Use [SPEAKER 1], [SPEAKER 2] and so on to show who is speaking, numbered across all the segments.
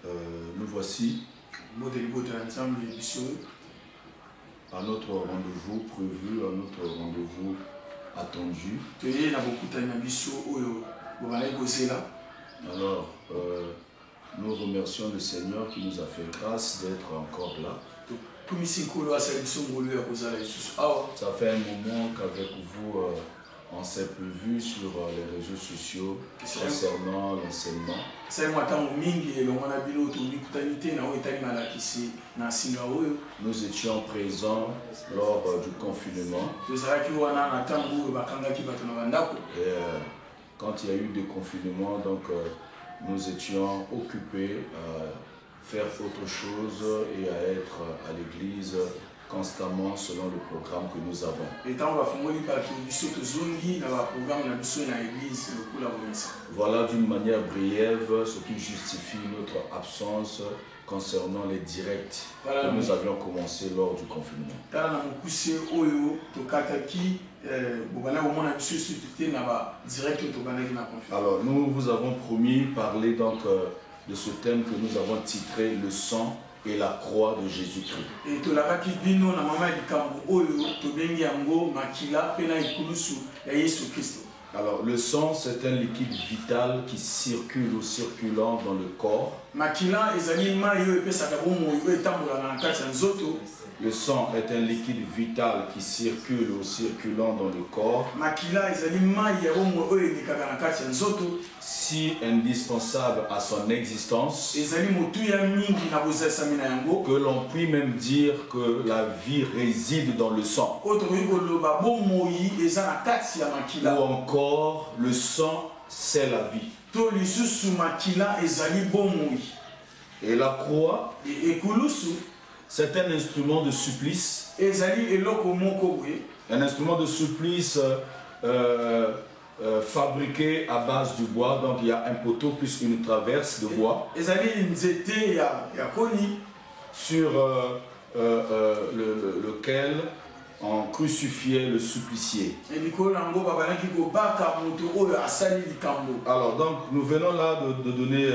[SPEAKER 1] Nous voici à notre rendez-vous prévu, à notre rendez-vous attendu. Alors, nous remercions le Seigneur qui nous a fait grâce d'être encore là. Ça fait un moment qu'avec vous, on s'est plus vu sur les réseaux sociaux concernant l'enseignement. Nous étions présents lors du confinement. Et quand il y a eu des confinements, donc nous étions occupés à faire autre chose et à être à l'église constamment selon le programme que nous avons. Voilà d'une manière brève ce qui justifie notre absence concernant les directs que nous avions commencé lors du confinement. Alors nous vous avons promis parler donc de ce thème que nous avons titré le sang et la croix de Jésus-Christ. Alors le sang c'est un liquide vital qui circule ou circulant dans le corps. Le sang est un liquide vital qui circule ou circulant dans le corps. Si indispensable à son existence, que l'on puisse même dire que la vie réside dans le sang. Ou encore, le sang, c'est la vie. Et la croix, c'est un instrument de supplice. Un instrument de supplice fabriqué à base du bois. Donc il y a un poteau plus une traverse de bois sur lequel on crucifiait le supplicié. Alors donc nous venons là de donner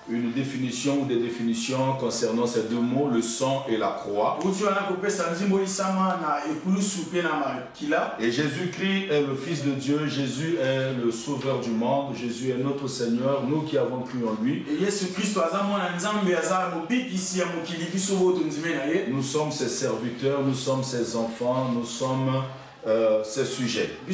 [SPEAKER 1] une définition ou des définitions concernant ces deux mots, le sang et la croix. Et Jésus-Christ est le Fils de Dieu, Jésus est le Sauveur du monde, Jésus est notre Seigneur, nous qui avons cru en lui. Nous sommes ses serviteurs, nous sommes ses enfants, nous sommes ces sujets. Et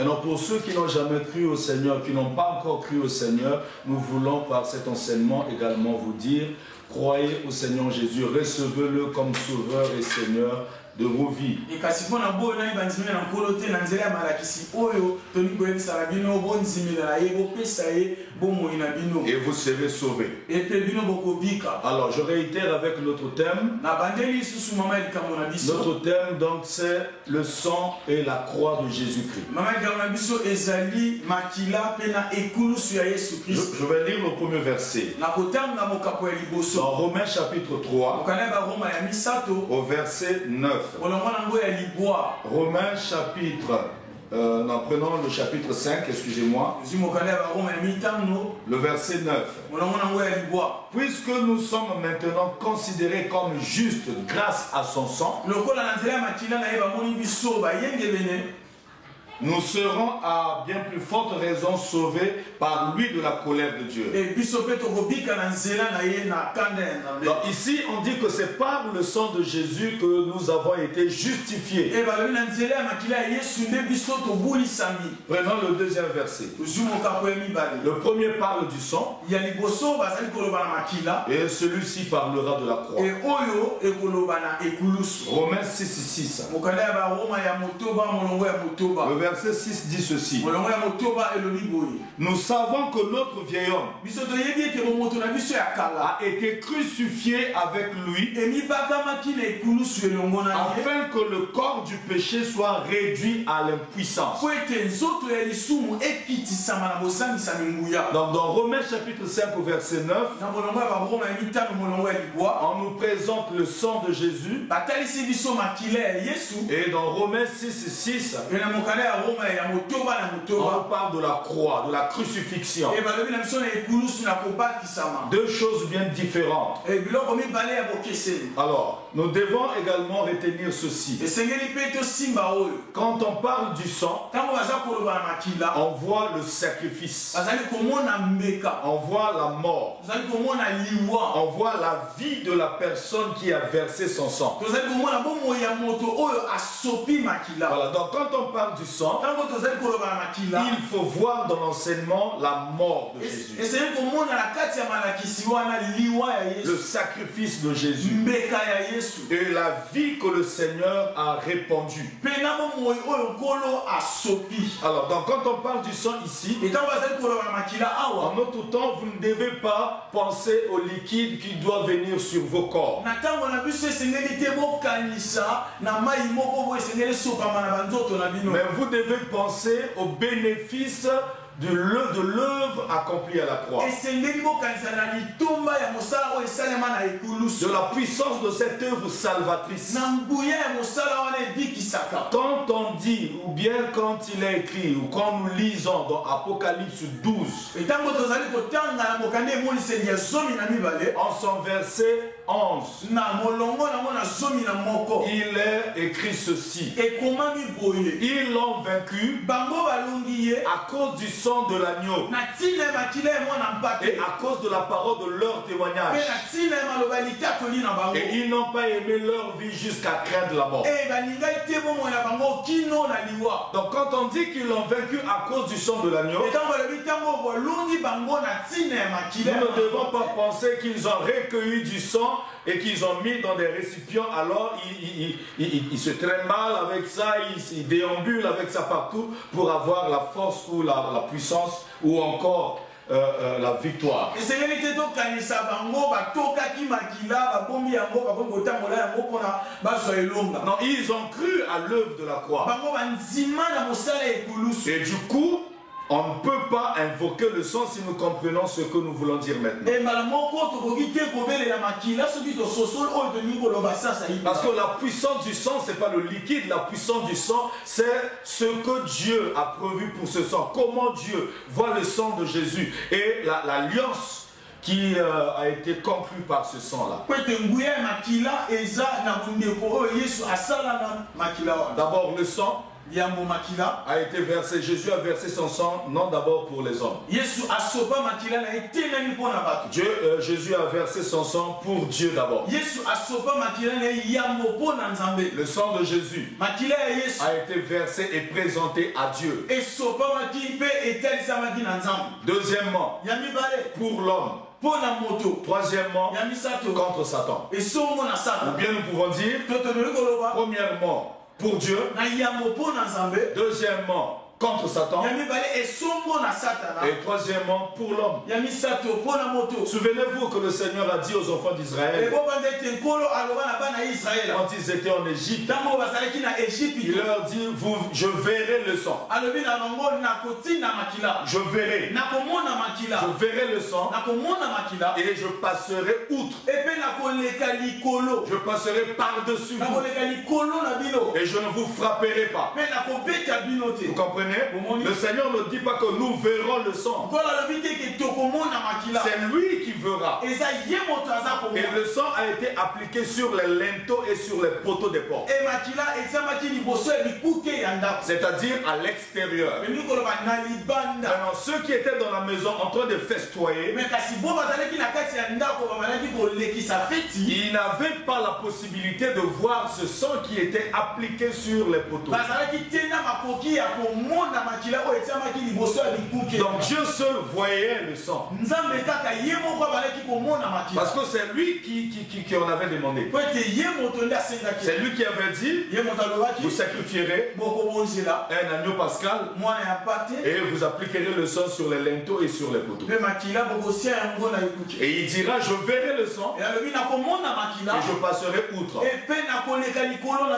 [SPEAKER 1] donc pour ceux qui n'ont jamais cru au Seigneur, qui n'ont pas encore cru au Seigneur, nous voulons par cet enseignement également vous dire, croyez au Seigneur Jésus, recevez-le comme Sauveur et Seigneur de vos vies. Et vous serez sauvés. Alors je réitère avec notre thème. Notre thème donc c'est le sang et la croix de Jésus-Christ. Je vais lire le premier verset. Dans Romains chapitre 3 au verset 9. Romains chapitre, prenons le chapitre 5, excusez-moi. Le verset 9. Puisque nous sommes maintenant considérés comme justes grâce à son sang, nous serons à bien plus forte raison sauvés par lui de la colère de Dieu. Donc ici on dit que c'est par le sang de Jésus que nous avons été justifiés. Prenons le deuxième verset. Le premier parle du sang et celui-ci parlera de la croix. Romains 6. Le verset 6 dit ceci. Nous savons que notre vieil homme a été crucifié avec lui afin que le corps du péché soit réduit à l'impuissance. Donc dans Romains chapitre 5 au verset 9, on nous présente le sang de Jésus. Et dans Romains 6, On parle de la croix, de la crucifixion. Deux choses bien différentes. Alors, nous devons également retenir ceci. Quand on parle du sang, on voit le sacrifice. On voit la mort. On voit la vie de la personne qui a versé son sang. Voilà, donc quand on parle du sang, il faut voir dans l'enseignement la mort de Jésus. Le sacrifice de Jésus. Et la vie que le Seigneur a répandue. Alors, donc quand on parle du sang ici, en notre temps, vous ne devez pas penser au liquide qui doit venir sur vos corps. Mais vous devez penser aux bénéfices de l'œuvre accomplie à la croix. De la puissance de cette œuvre salvatrice. Quand on dit, ou bien quand il est écrit, ou quand nous lisons dans Apocalypse 12, en son verset 11, il est écrit ceci. Ils l'ont vaincu à cause du sang de l'agneau et à cause de la parole de leur témoignage. Et ils n'ont pas aimé leur vie jusqu'à craindre la mort. Donc quand on dit qu'ils l'ont vaincu à cause du sang de l'agneau, nous ne devons pas penser qu'ils ont recueilli du sang et qu'ils ont mis dans des récipients, alors ils se traînent mal avec ça, ils déambulent avec ça partout pour avoir la force ou la puissance ou encore la victoire. Non, ils ont cru à l'œuvre de la croix. Et du coup, on ne peut pas invoquer le sang si nous comprenons ce que nous voulons dire maintenant. Parce que la puissance du sang, ce n'est pas le liquide. La puissance du sang, c'est ce que Dieu a prévu pour ce sang. Comment Dieu voit le sang de Jésus et l'alliance qui a été conclue par ce sang-là. D'abord, le sang a été versé. Jésus a versé son sang, non d'abord pour les hommes. Jésus a versé son sang pour Dieu d'abord. Le sang de Jésus a été versé et présenté à Dieu. Deuxièmement, pour l'homme. Troisièmement, contre Satan. Ou bien nous pouvons dire, premièrement, pour Dieu. Deuxièmement, contre Satan. Et troisièmement, pour l'homme. Souvenez-vous que le Seigneur a dit aux enfants d'Israël, quand ils étaient en Égypte, il leur dit, je verrai le sang. Je verrai le sang et je passerai outre. Je passerai par-dessus vous et je ne vous frapperai pas. Vous comprenez? Le Seigneur ne dit pas que nous verrons le sang. C'est lui qui verra. Et le sang a été appliqué sur les linteaux et sur les poteaux des portes. C'est-à-dire à l'extérieur. Alors ceux qui étaient dans la maison en train de festoyer, ils n'avaient pas la possibilité de voir ce sang qui était appliqué sur les poteaux. Donc Dieu seul voyait le sang. Parce que c'est lui qui en avait demandé. C'est lui qui avait dit, vous sacrifierez un agneau pascal et vous appliquerez le sang sur les linteaux et sur les poteaux. Et il dira, je verrai le sang et je passerai outre.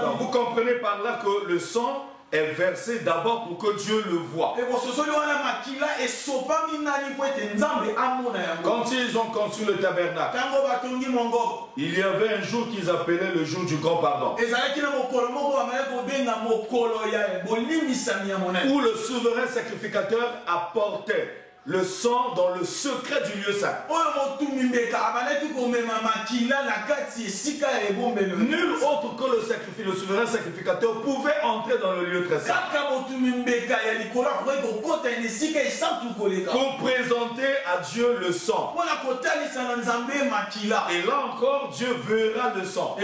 [SPEAKER 1] Donc vous comprenez par là que le sang est versé d'abord pour que Dieu le voie. Quand ils ont construit le tabernacle, il y avait un jour qu'ils appelaient le jour du grand pardon, où le souverain sacrificateur apportait le sang dans le secret du lieu saint. Nul autre que le souverain sacrificateur pouvait entrer dans le lieu très saint pour présenter à Dieu le sang. Et là encore, Dieu verra le sang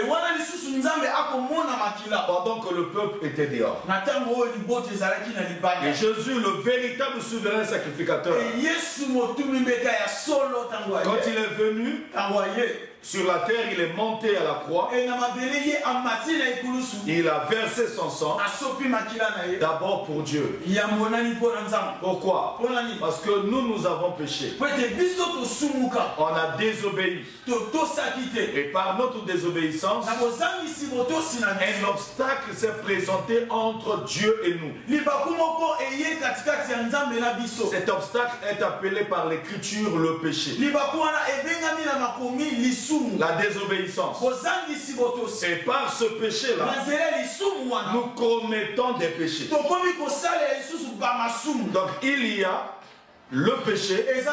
[SPEAKER 1] pendant que le peuple était dehors. Et Jésus, le véritable souverain sacrificateur, quand il est venu sur la terre, il est monté à la croix. Il a versé son sang d'abord pour Dieu. Pourquoi? Parce que nous avons péché. On a désobéi. Et par notre désobéissance, un obstacle s'est présenté entre Dieu et nous. Cet obstacle est appelé par l'écriture le péché. La désobéissance. Et par ce péché-là, nous commettons des péchés. Donc il y a le péché et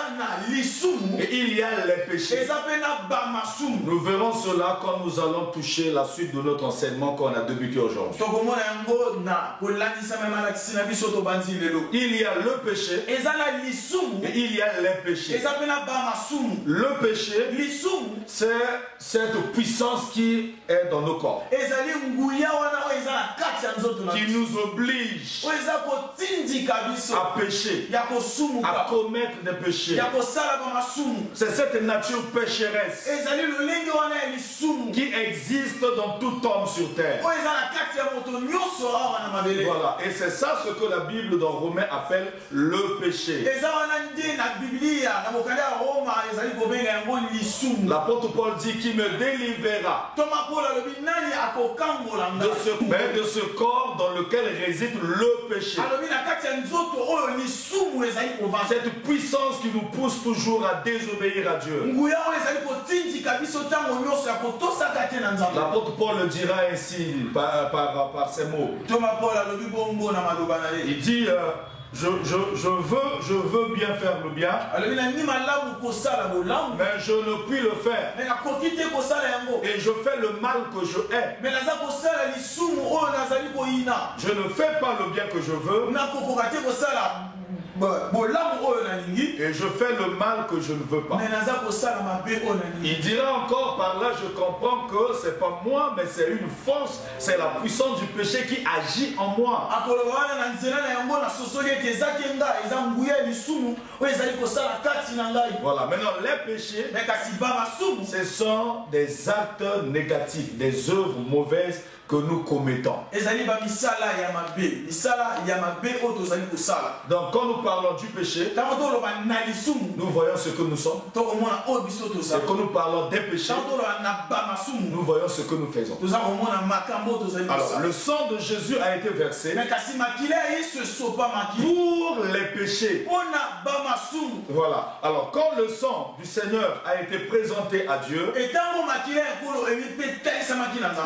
[SPEAKER 1] il y a les péchés. Nous verrons cela quand nous allons toucher la suite de notre enseignement qu'on a débuté aujourd'hui. Il y a le péché et il y a les péchés. Le péché, c'est cette puissance qui est dans nos corps, qui nous oblige à pécher, à commettre des péchés. C'est cette nature pécheresse qui existe dans tout homme sur terre. Voilà. Et c'est ça ce que la Bible dans Romains appelle le péché. L'apôtre Paul dit qu'il me délivrera de ce corps dans lequel réside le péché. Cette puissance qui nous pousse toujours à désobéir à Dieu. L'apôtre Paul le dira ainsi par ces mots. Il dit je veux bien faire le bien, mais je ne puis le faire. Et je fais le mal que je hais. Je ne fais pas le bien que je veux, et je fais le mal que je ne veux pas. Il dira encore par là, je comprends que c'est pas moi, mais c'est une force, c'est la puissance du péché qui agit en moi. Voilà, maintenant les péchés, ce sont des actes négatifs, des œuvres mauvaises que nous commettons. Donc quand nous parlons du péché, nous voyons ce que nous sommes. Et quand nous parlons des péchés, nous voyons ce que nous faisons. Alors le sang de Jésus a été versé pour les péchés. Voilà. Alors quand le sang du Seigneur a été présenté à Dieu,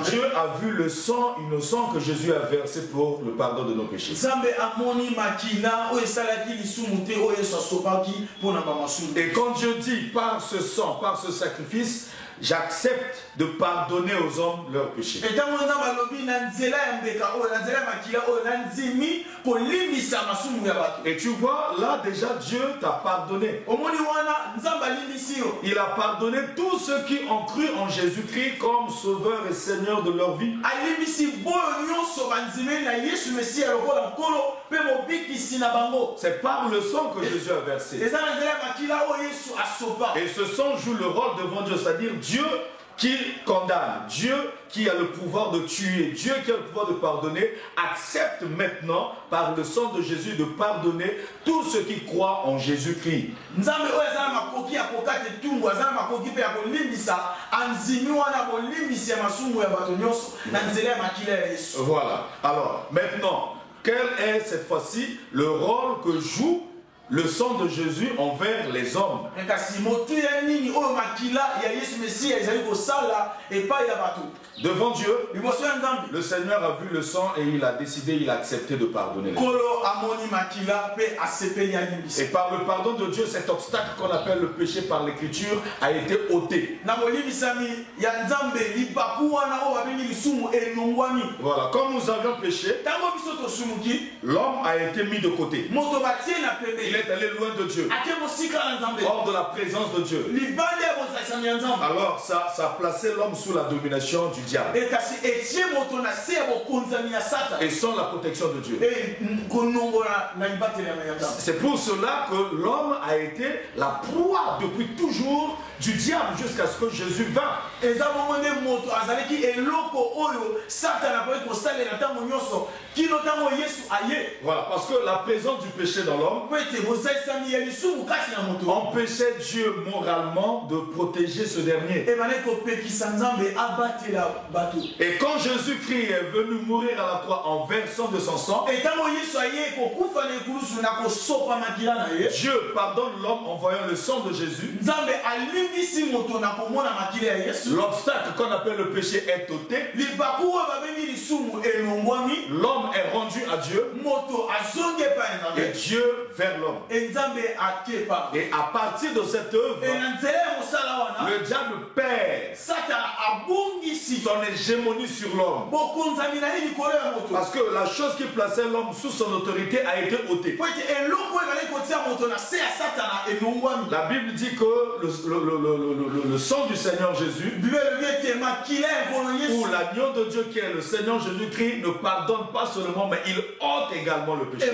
[SPEAKER 1] Dieu a vu le sang innocent que Jésus a versé pour le pardon de nos péchés. Et quand Dieu dit par ce sang, par ce sacrifice, j'accepte de pardonner aux hommes leurs péchés. Et tu vois, là déjà Dieu t'a pardonné. Il a pardonné tous ceux qui ont cru en Jésus-Christ comme sauveur et Seigneur de leur vie. C'est par le sang que Jésus a versé. Et ce sang joue le rôle devant Dieu, c'est-à-dire Dieu qui condamne, Dieu qui a le pouvoir de tuer, Dieu qui a le pouvoir de pardonner, accepte maintenant par le sang de Jésus de pardonner tous ceux qui croient en Jésus-Christ. Voilà. Alors, maintenant, quel est cette fois-ci le rôle que joue le sang de Jésus envers les hommes. Devant Dieu, le Seigneur a vu le sang et il a décidé, il a accepté de pardonner. Et par le pardon de Dieu, cet obstacle qu'on appelle le péché par l'écriture a été ôté. Voilà, comme nous avions péché, l'homme a été mis de côté. Il est allé loin de Dieu, hors de la présence de Dieu. Alors ça a placé l'homme sous la domination du diable et sans la protection de Dieu. C'est pour cela que l'homme a été la proie depuis toujours du diable jusqu'à ce que Jésus vint. Voilà, parce que la présence du péché dans l'homme empêchait Dieu moralement de protéger ce dernier. Et quand Jésus-Christ est venu mourir à la croix en versant de son sang, Dieu pardonne l'homme en voyant le sang de Jésus. L'obstacle qu'on appelle le péché est ôté. L'homme est rendu à Dieu et Dieu vers l'homme. Et à partir de cette œuvre, le diable perd son hégémonie sur l'homme. Parce que la chose qui plaçait l'homme sous son autorité a été ôtée. La Bible dit que le sang du Seigneur Jésus, ou l'agneau de Dieu qui est le Seigneur Jésus-Christ, ne pardonne pas seulement, mais il ôte également le péché.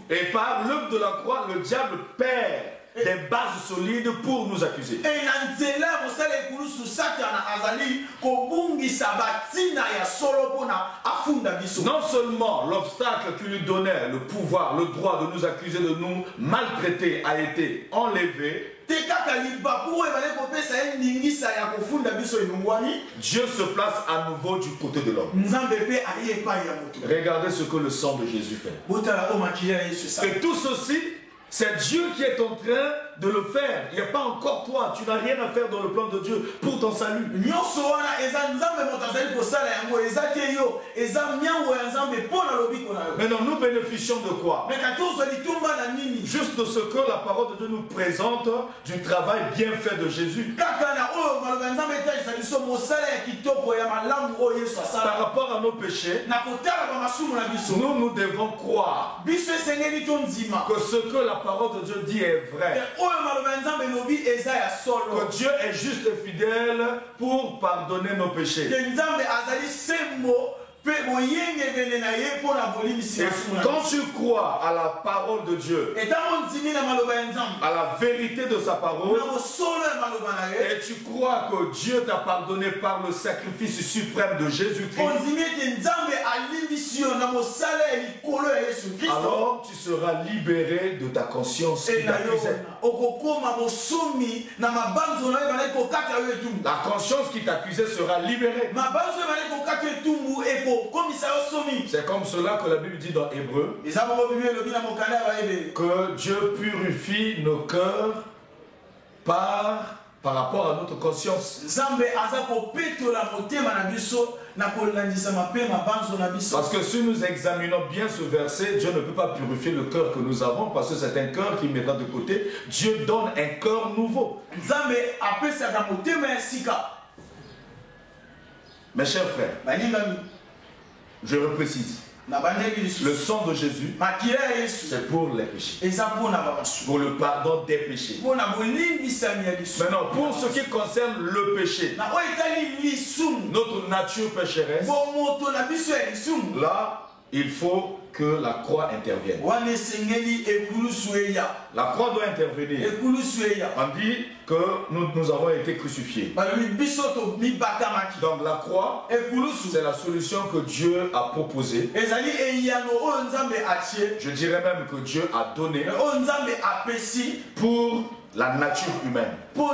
[SPEAKER 1] Et par l'œuvre de la croix, le diable perd des bases solides pour nous accuser. Non seulement l'obstacle qui lui donnait le pouvoir, le droit de nous accuser, de nous maltraiter a été enlevé, Dieu se place à nouveau du côté de l'homme. Regardez ce que le sang de Jésus fait. Et tout ceci, c'est Dieu qui est en train de le faire. Il n'y a pas encore toi. Tu n'as rien à faire dans le plan de Dieu pour ton salut. Maintenant, nous bénéficions de quoi? Juste de ce que la parole de Dieu nous présente du travail bien fait de Jésus. Par rapport à nos péchés, nous devons croire que ce que la parole de Dieu dit est vrai. Que Dieu est juste et fidèle pour pardonner nos péchés. Quand tu crois à la parole de Dieu, à la vérité de sa parole, et tu crois que Dieu t'a pardonné par le sacrifice suprême de Jésus-Christ, alors tu seras libéré de ta conscience qui t'accusait. La conscience qui t'accusait sera libérée. C'est comme cela que la Bible dit dans Hébreu que Dieu purifie nos cœurs par rapport à notre conscience. Parce que si nous examinons bien ce verset, Dieu ne peut pas purifier le cœur que nous avons parce que c'est un cœur qui mettra de côté. Dieu donne un cœur nouveau. Mes chers frères, je reprécise. Le sang de Jésus, c'est pour les péchés. Pour le pardon des péchés. Maintenant, pour ce qui concerne le péché, notre nature pécheresse, là, il faut que la croix intervienne. La croix doit intervenir. On dit que nous avons été crucifiés. Donc la croix, c'est la solution que Dieu a proposée. Je dirais même que Dieu a donné pour la nature humaine. Donc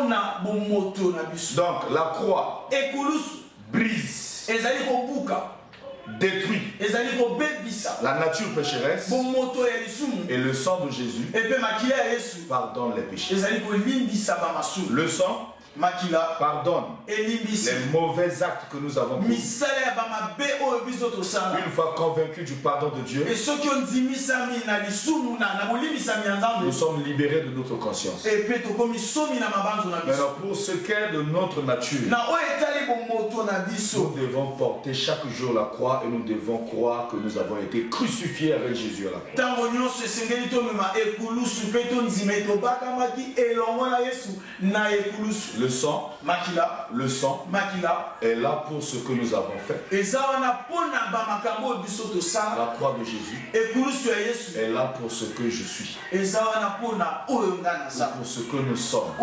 [SPEAKER 1] la croix brise, détruit la nature pécheresse, et le sang de Jésus pardonne les péchés. Le sang pardonne les mauvais actes que nous avons commis. Une fois convaincus du pardon de Dieu, nous sommes libérés de notre conscience. Maintenant, pour ce qui est de notre nature, nous devons porter chaque jour la croix et nous devons croire que nous avons été crucifiés avec Jésus à la croix. Le sang est là pour ce que nous avons fait. La croix de Jésus est là pour ce que je suis, pour ce que nous sommes.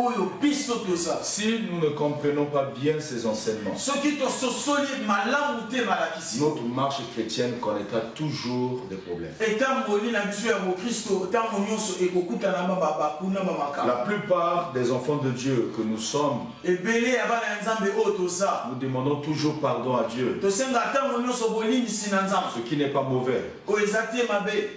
[SPEAKER 1] Si nous ne comprenons pas bien ces enseignements, notre marche chrétienne connaîtra toujours des problèmes. La plupart des enfants de Dieu que nous sommes, nous demandons toujours pardon à Dieu, ce qui n'est pas mauvais.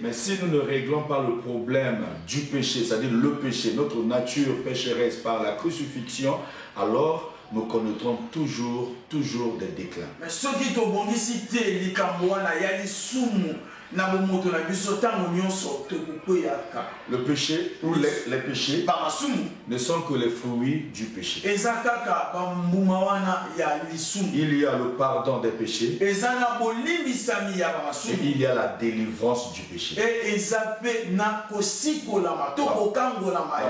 [SPEAKER 1] Mais si nous ne réglons pas le problème du péché, c'est-à-dire le péché, notre nature pécheresse par la crucifixion, alors nous connaîtrons toujours des déclins. Le péché ou les péchés ne sont que les fruits du péché. Il y a le pardon des péchés et il y a la délivrance du péché.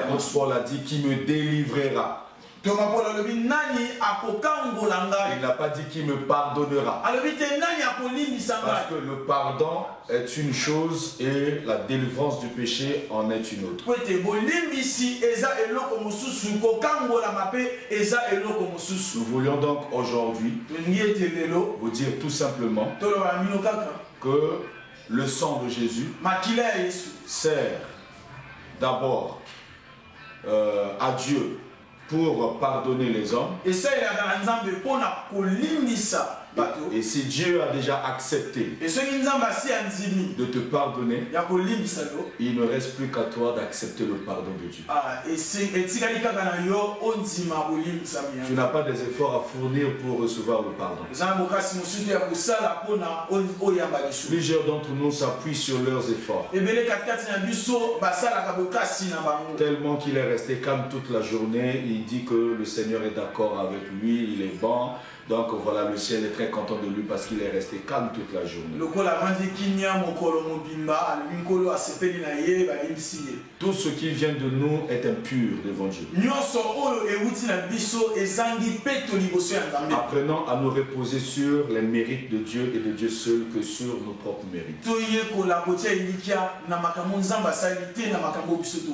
[SPEAKER 1] L'apôtre Paul a dit qui me délivrera. Il n'a pas dit qu'il me pardonnera. Parce que le pardon est une chose et la délivrance du péché en est une autre. Nous voulions donc aujourd'hui vous dire tout simplement que le sang de Jésus sert d'abord à Dieu pour pardonner les hommes. Et si Dieu a déjà accepté de te pardonner, il ne reste plus qu'à toi d'accepter le pardon de Dieu. Tu n'as pas des efforts à fournir pour recevoir le pardon. Plusieurs d'entre nous s'appuient sur leurs efforts, tellement qu'il est resté calme toute la journée. Il dit que le Seigneur est d'accord avec lui, il est bon. Donc voilà, le ciel est très content de lui parce qu'il est resté calme toute la journée. Tout ce qui vient de nous est impur devant Dieu. Apprenons à nous reposer sur les mérites de Dieu et de Dieu seul que sur nos propres mérites.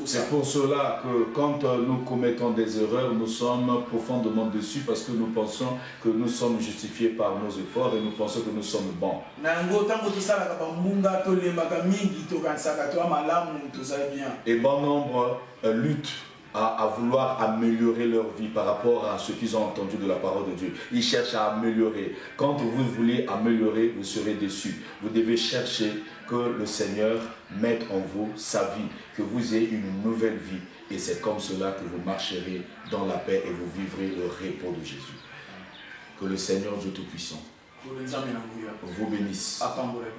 [SPEAKER 1] C'est pour cela que quand nous commettons des erreurs, nous sommes profondément déçus parce que nous pensons que nous sommes justifiés par nos efforts et nous pensons que nous sommes bons. Et bon nombre luttent à vouloir améliorer leur vie par rapport à ce qu'ils ont entendu de la parole de Dieu. Ils cherchent à améliorer. Quand vous voulez améliorer, vous serez déçus. Vous devez chercher que le Seigneur mette en vous sa vie, que vous ayez une nouvelle vie. Et c'est comme cela que vous marcherez dans la paix et vous vivrez le repos de Jésus. Que le Seigneur Dieu Tout-Puissant vous bénisse.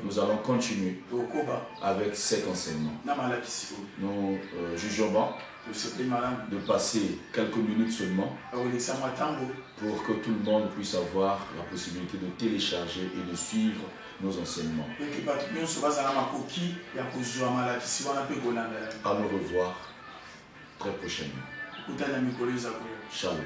[SPEAKER 1] Nous allons continuer avec cet enseignement. Nous jugeons bon de passer quelques minutes seulement pour que tout le monde puisse avoir la possibilité de télécharger et de suivre nos enseignements. À nous revoir très prochainement. Shalom.